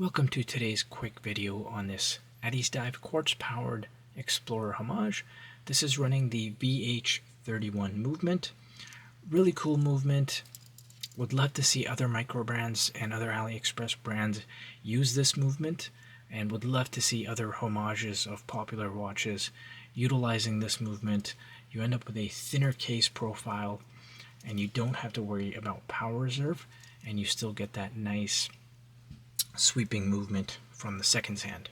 Welcome to today's quick video on this Addiesdive Quartz powered Explorer Homage. This is running the VH31 movement. Really cool movement. Would love to see other micro brands and other AliExpress brands use this movement, and would love to see other homages of popular watches utilizing this movement. You end up with a thinner case profile and you don't have to worry about power reserve, and you still get that nice sweeping movement from the seconds hand.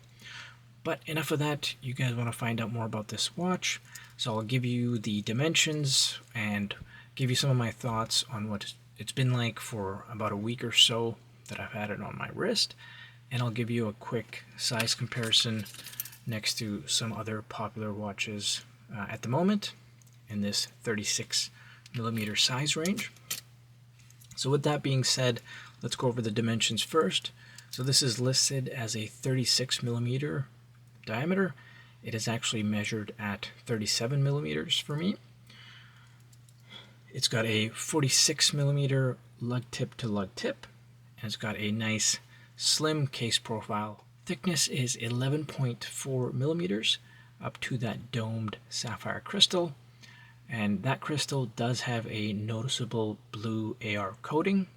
But enough of that. You guys want to find out more about this watch, so I'll give you the dimensions and give you some of my thoughts on what it's been like for about a week or so that I've had it on my wrist, and I'll give you a quick size comparison next to some other popular watches at the moment in this 36mm size range. So with that being said, let's go over the dimensions first. So this is listed as a 36mm diameter. It is actually measured at 37mm for me. It's got a 46mm lug tip to lug tip, and it's got a nice slim case profile. Thickness is 11.4mm up to that domed sapphire crystal, and that crystal does have a noticeable blue AR coating.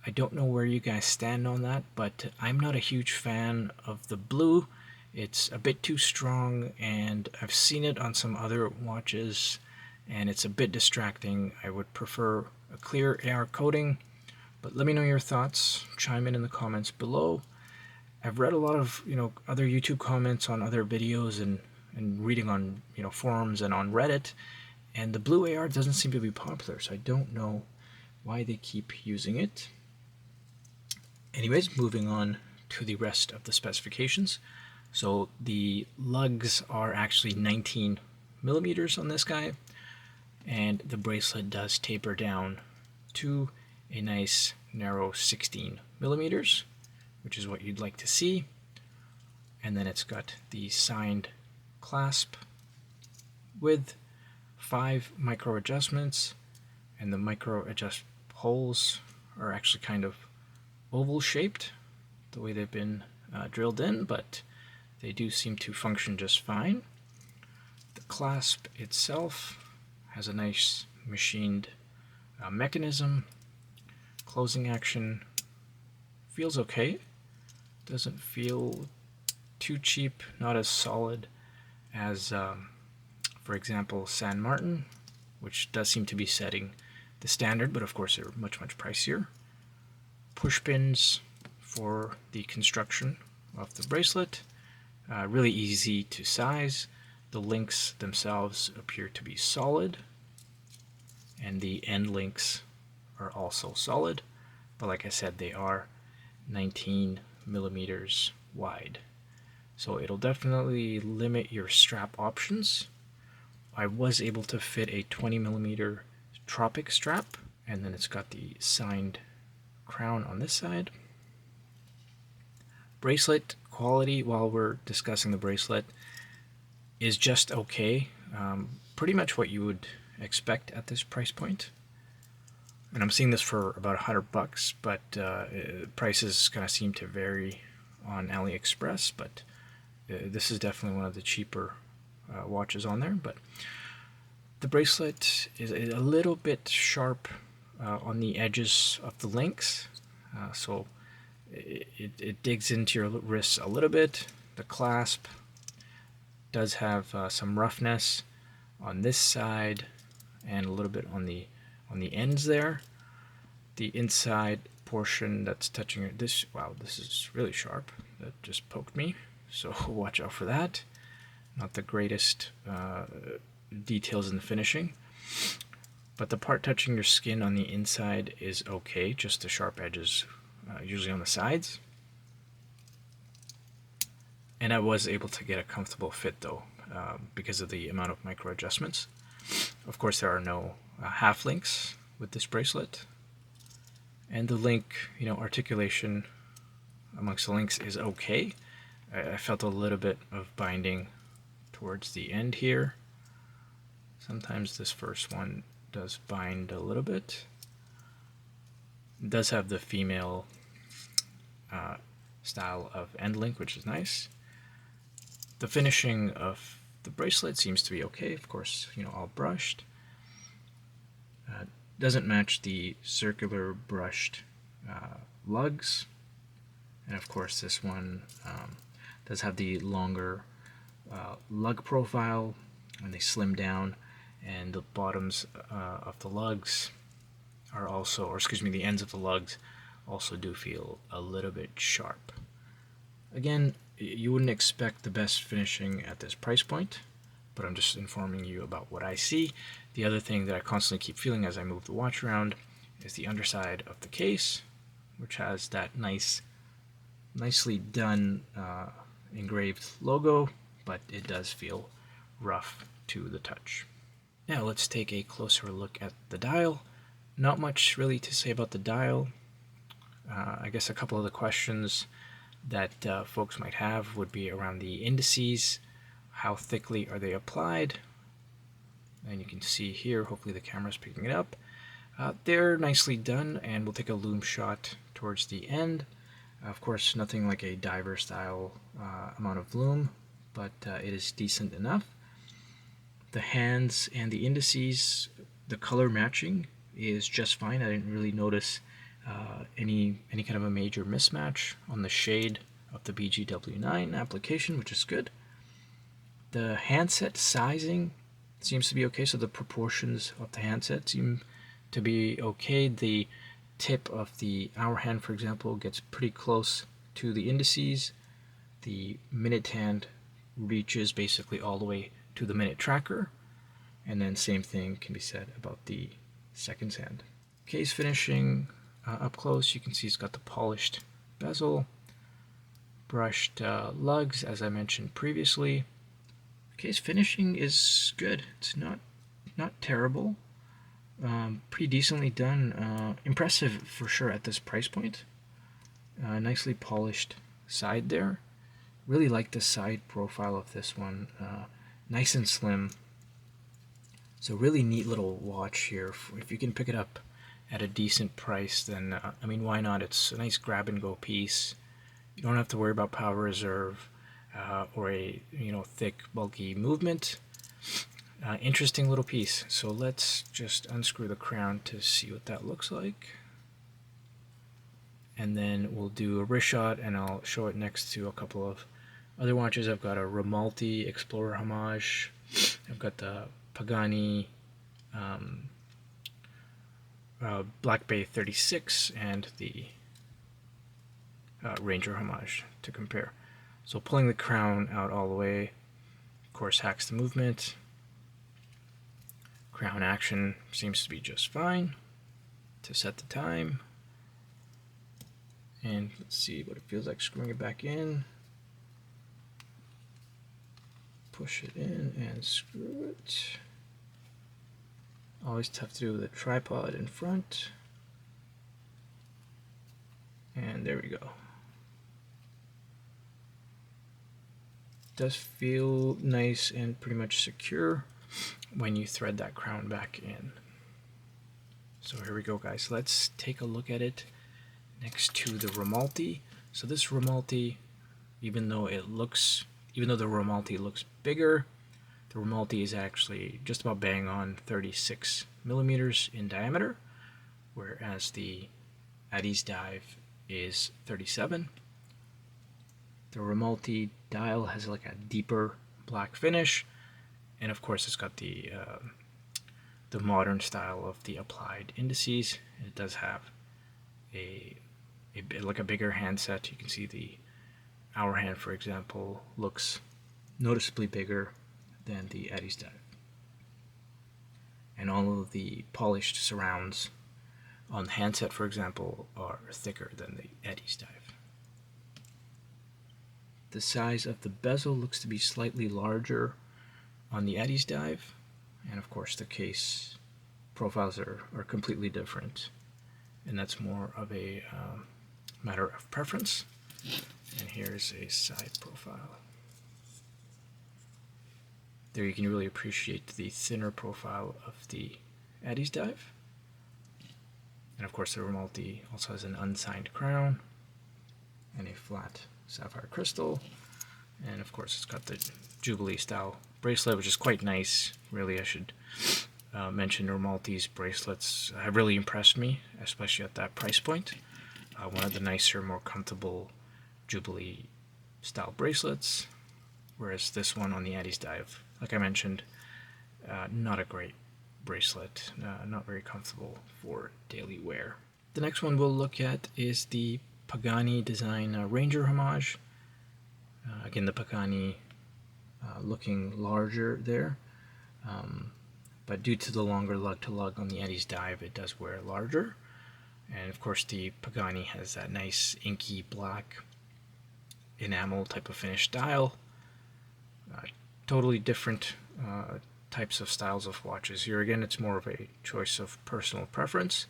I don't know where you guys stand on that, but I'm not a huge fan of the blue. It's a bit too strong, and I've seen it on some other watches, and it's a bit distracting. I would prefer a clear AR coating, but let me know your thoughts. Chime in the comments below. I've read a lot of other YouTube comments on other videos and reading on forums and on Reddit, and the blue AR doesn't seem to be popular, so I don't know why they keep using it. Anyways, moving on to the rest of the specifications. So the lugs are actually 19mm on this guy, and the bracelet does taper down to a nice narrow 16mm, which is what you'd like to see. And then it's got the signed clasp with 5 micro adjustments, and the micro adjust holes are actually kind of oval shaped the way they've been drilled in, but they do seem to function just fine. The clasp itself has a nice machined mechanism. Closing action feels okay. Doesn't feel too cheap, not as solid as for example San Martin, which does seem to be setting the standard, but of course they're much pricier. Push pins for the construction of the bracelet, really easy to size. The links themselves appear to be solid, and the end links are also solid, but like I said, they are 19mm wide, so it'll definitely limit your strap options. I was able to fit a 20mm Tropic strap, and then it's got the signed crown on this side. Bracelet quality, while we're discussing the bracelet, is just okay. Pretty much what you would expect at this price point. And I'm seeing this for about $100, but prices kind of seem to vary on AliExpress, but this is definitely one of the cheaper watches on there. But the bracelet is a little bit sharp on the edges of the links, so it digs into your wrists a little bit. The clasp does have some roughness on this side and a little bit on the ends there. The inside portion that's touching this, wow, this is really sharp. That just poked me, so watch out for that. Not the greatest details in the finishing, but the part touching your skin on the inside is okay, just the sharp edges, usually on the sides. And I was able to get a comfortable fit though, because of the amount of micro adjustments. Of course, there are no half links with this bracelet, and the link, articulation amongst the links is okay. I felt a little bit of binding towards the end here. Sometimes this first one does bind a little bit. It does have the female style of end link, which is nice. The finishing of the bracelet seems to be okay, of course, you know, all brushed. Doesn't match the circular brushed lugs, and of course this one does have the longer lug profile, and they slim down, and the bottoms of the lugs are also, or excuse me, the ends of the lugs also do feel a little bit sharp. Again, you wouldn't expect the best finishing at this price point, but I'm just informing you about what I see. The other thing that I constantly keep feeling as I move the watch around is the underside of the case, which has that nicely done engraved logo, but it does feel rough to the touch. Now let's take a closer look at the dial. Not much really to say about the dial. I guess a couple of the questions that folks might have would be around the indices. How thickly are they applied? And you can see here, hopefully the camera's picking it up. They're nicely done, and we'll take a Lume shot towards the end. Of course, nothing like a diver style amount of Lume, but it is decent enough. The hands and the indices, the color matching is just fine. I didn't really notice any kind of a major mismatch on the shade of the BGW9 application, which is good. The handset sizing seems to be okay, so the proportions of the handset seem to be okay. The tip of the hour hand, for example, gets pretty close to the indices. The minute hand reaches basically all the way to the minute tracker, and then same thing can be said about the seconds hand. Case finishing up close, you can see it's got the polished bezel, brushed lugs, as I mentioned previously. Case finishing is good. It's not terrible. Pretty decently done. Impressive for sure at this price point. Nicely polished side there. Really like the side profile of this one. Nice and slim. So really neat little watch here. If you can pick it up at a decent price, then I mean, why not? It's a nice grab and go piece. You don't have to worry about power reserve or a thick bulky movement. Interesting little piece. So let's just unscrew the crown to see what that looks like, and then we'll do a wrist shot, and I'll show it next to a couple of other watches. I've got a Romalti Explorer Homage. I've got the Pagani Black Bay 36 and the Ranger Homage to compare. So pulling the crown out all the way, of course, hacks the movement. Crown action seems to be just fine to set the time. And let's see what it feels like screwing it back in. Push it in and screw it. Always tough to do with a tripod in front. And there we go. Does feel nice and pretty much secure when you thread that crown back in. So here we go, guys. Let's take a look at it next to the Romalti. So this Romalti, even though the Romalti looks bigger, the Romalti is actually just about bang on 36 millimeters in diameter, whereas the Addiesdive is 37. The Romalti dial has like a deeper black finish, and of course it's got the modern style of the applied indices. It does have like a bigger handset. You can see the hour hand, for example, looks noticeably bigger than the Addiesdive, and all of the polished surrounds on the handset, for example, are thicker than the Addiesdive. The size of the bezel looks to be slightly larger on the Addiesdive, and of course the case profiles are completely different, and that's more of a matter of preference. And here's a side profile. There you can really appreciate the thinner profile of the Addiesdive. And of course the Romalti also has an unsigned crown. and a flat sapphire crystal. And of course it's got the Jubilee style bracelet, which is quite nice. Really, I should mention Maltese bracelets have really impressed me, especially at that price point. One of the nicer, more comfortable Jubilee style bracelets, whereas this one on the Addiesdive, like I mentioned, not a great bracelet, not very comfortable for daily wear. The next one we'll look at is the Pagani design Ranger Homage. Again, the Pagani looking larger there, but due to the longer lug-to-lug on the Addiesdive, it does wear larger. And of course the Pagani has that nice inky black enamel type of finish style. Totally different types of styles of watches. Here again, it's more of a choice of personal preference,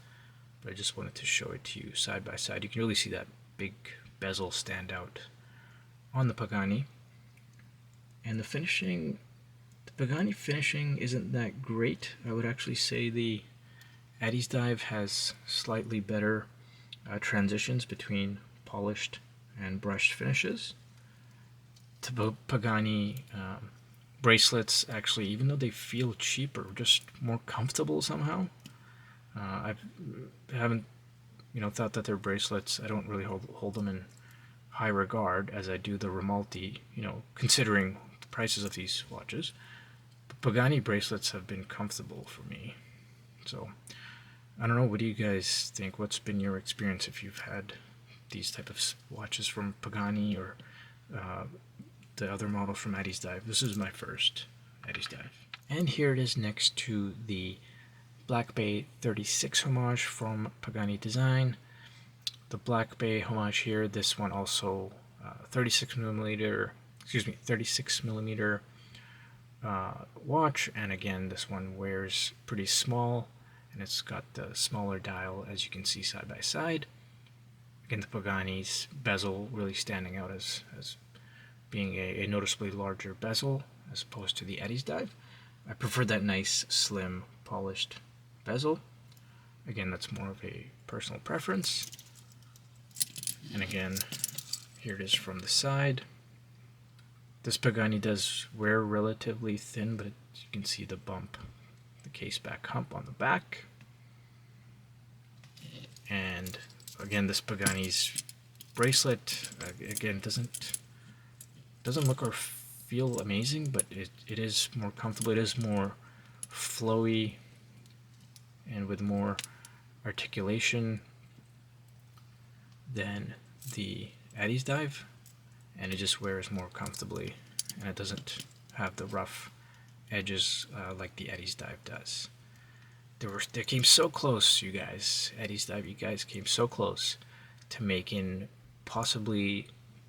but I just wanted to show it to you side by side. You can really see that big bezel stand out on the Pagani. And the finishing, the Pagani finishing isn't that great. I would actually say the Addiesdive has slightly better transitions between polished and brushed finishes. The Pagani bracelets, actually, even though they feel cheaper, just more comfortable somehow. I haven't, thought that they're bracelets. I don't really hold them in high regard as I do the Ramalti, considering the prices of these watches. But Pagani bracelets have been comfortable for me. So, I don't know, what do you guys think? What's been your experience if you've had these type of watches from Pagani or the other models from Addiesdive? This is my first Addiesdive. And here it is next to the Black Bay 36 Homage from Pagani Design. The Black Bay Homage here, this one also 36 millimeter watch, and again this one wears pretty small, and it's got the smaller dial as you can see side by side. Again, the Pagani's bezel really standing out as being a noticeably larger bezel as opposed to the Addiesdive. I prefer that nice, slim, polished bezel. Again, that's more of a personal preference. And again, here it is from the side. This Pagani does wear relatively thin, but you can see the bump, the case back hump on the back. And again, this Pagani's bracelet, again, doesn't look or feel amazing, but it is more comfortable. It is more flowy and with more articulation than the Addiesdive, and it just wears more comfortably, and it doesn't have the rough edges like the Addiesdive does. They came so close, you guys. Addiesdive, you guys came so close to making possibly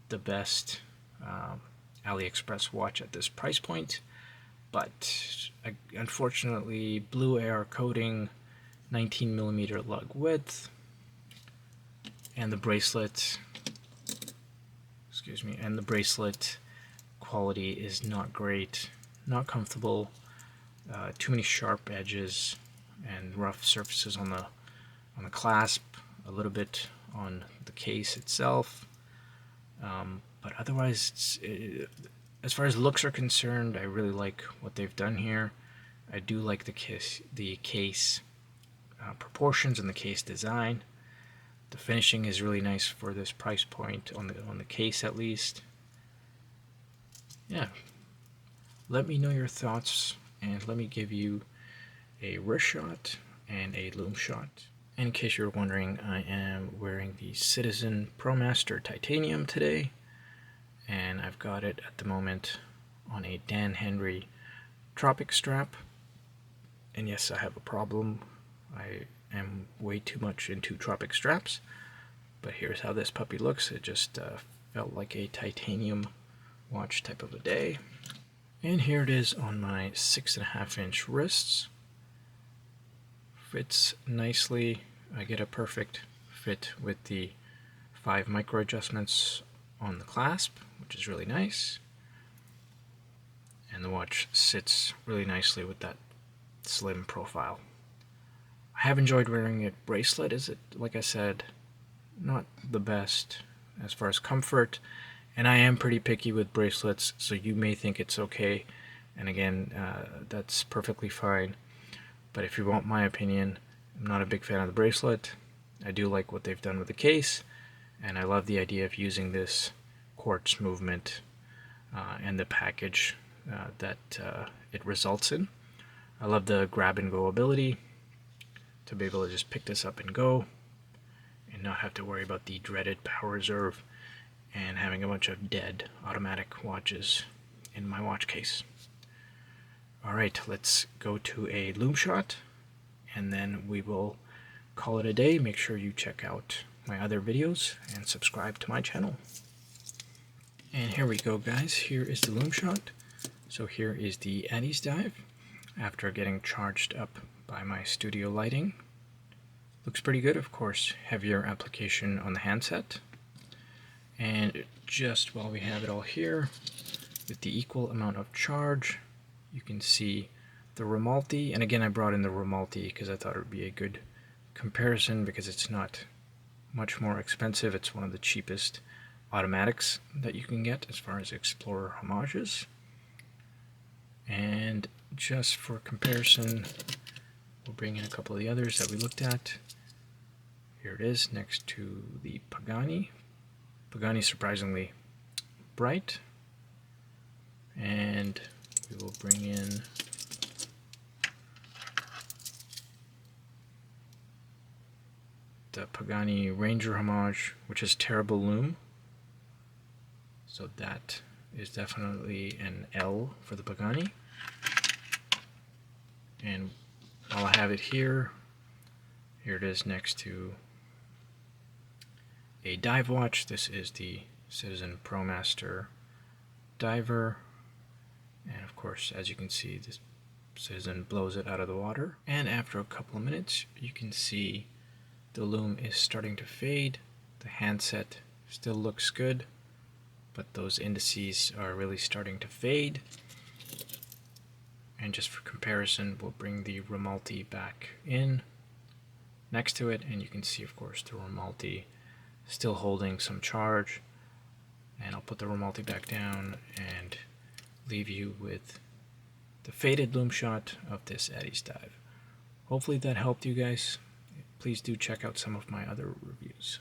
the best AliExpress watch at this price point, but unfortunately, blue AR coating, 19mm lug width, and the bracelet, quality is not great, not comfortable, too many sharp edges and rough surfaces on the clasp, a little bit on the case itself, but otherwise, as far as looks are concerned, I really like what they've done here. I do like the case proportions and the case design. The finishing is really nice for this price point on the case, at least. Yeah, let me know your thoughts, and let me give you a wrist shot and a lume shot. And in case you're wondering, I am wearing the Citizen ProMaster Titanium today, and I've got it at the moment on a Dan Henry Tropic strap. And yes, I have a problem. I am way too much into Tropic straps, but here's how this puppy looks. It just felt like a titanium watch type of a day. And here it is on my 6.5-inch wrists. Fits nicely. I get a perfect fit with the 5 micro adjustments on the clasp, which is really nice. And the watch sits really nicely with that slim profile. I have enjoyed wearing it. Bracelet, is it, like I said, not the best. as far as comfort, and I am pretty picky with bracelets, so you may think it's okay, and again, that's perfectly fine. But if you want my opinion, I'm not a big fan of the bracelet. I do like what they've done with the case, and I love the idea of using this quartz movement and the package that it results in. I love the grab and go ability to be able to just pick this up and go and not have to worry about the dreaded power reserve and having a bunch of dead automatic watches in my watch case. Alright, let's go to a Lume shot and then we will call it a day. Make sure you check out my other videos and subscribe to my channel. And here we go, guys. Here is the Lume shot. So here is the Addiesdive after getting charged up by my studio lighting. Looks pretty good, of course. Heavier application on the handset. And just while we have it all here, with the equal amount of charge, you can see the Romalti. And again, I brought in the Romalti because I thought it would be a good comparison because it's not much more expensive. It's one of the cheapest automatics that you can get as far as Explorer Homages. And just for comparison, we'll bring in a couple of the others that we looked at. Here it is next to the Pagani. Pagani surprisingly bright. And we will bring in the Pagani Ranger Homage, which is terrible Lume. So that is definitely an L for the Pagani. And while I have it here, here it is next to a dive watch. This is the Citizen ProMaster Diver. And of course, as you can see, this Citizen blows it out of the water. And after a couple of minutes, you can see the Lume is starting to fade. The handset still looks good, but those indices are really starting to fade. And just for comparison, we'll bring the Romalti back in next to it, and you can see, of course, the Romalti still holding some charge. And I'll put the Romalti back down and leave you with the faded Lume shot of this Addiesdive. Hopefully that helped you guys. Please do check out some of my other reviews.